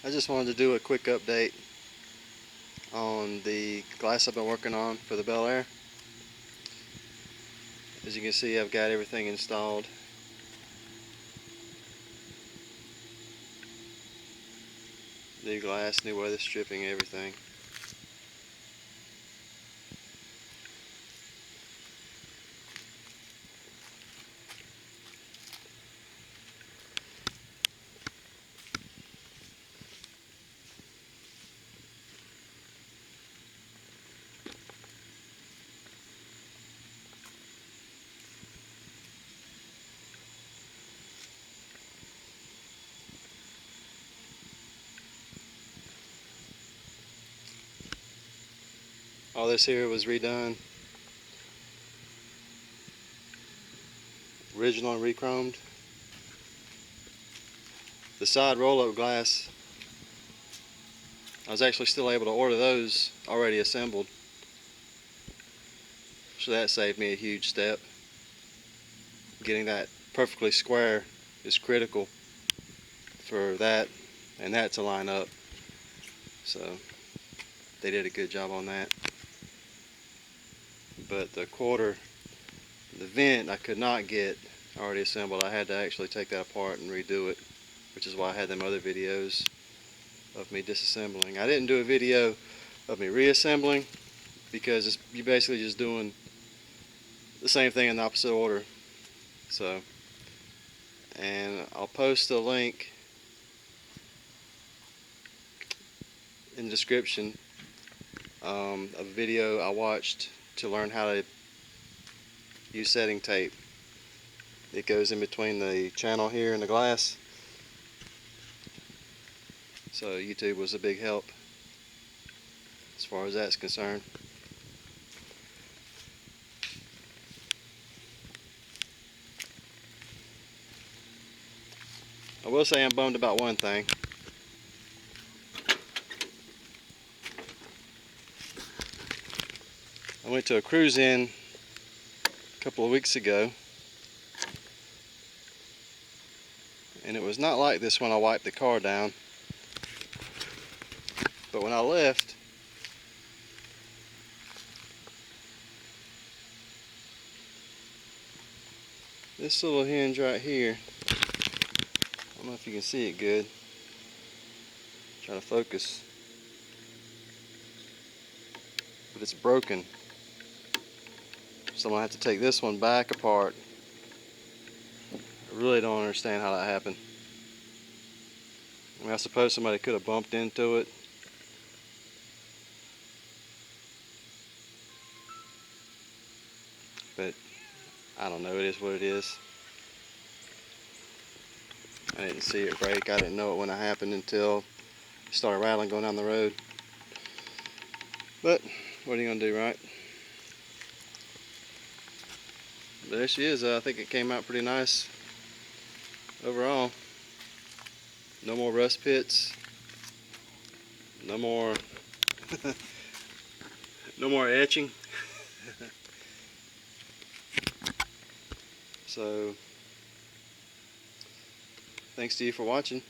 I just wanted to do a quick update on the glass I've been working on for the Belair. As you can see, I've got everything installed. New glass, new weather stripping, everything. All this here was redone, original and re-chromed. The side roll-up glass, I was actually still able to order those already assembled, so that saved me a huge step. Getting that perfectly square is critical for that and that to line up, so they did a good job on that. But the vent I could not get already assembled. I had to actually take that apart and redo it, which is why I had them other videos of me disassembling. I didn't do a video of me reassembling because you're basically just doing the same thing in the opposite order. So, and I'll post a link in the description of a video I watched to learn how to use setting tape. It goes in between the channel here and the glass. So YouTube was a big help as far as that's concerned. I will say I'm bummed about one thing. I went to a cruise-in a couple of weeks ago, and it was not like this when I wiped the car down. But when I left, this little hinge right here, I don't know if you can see it good. Try to focus. But it's broken. So I'm going to have to take this one back apart. I really don't understand how that happened. I mean, I suppose somebody could have bumped into it. But I don't know, it is what it is. I didn't see it break. I didn't know it when it happened until it started rattling going down the road. But what are you going to do, right? But there she is. I think it came out pretty nice overall. No more rust pits. No more no more etching. So thanks to you for watching.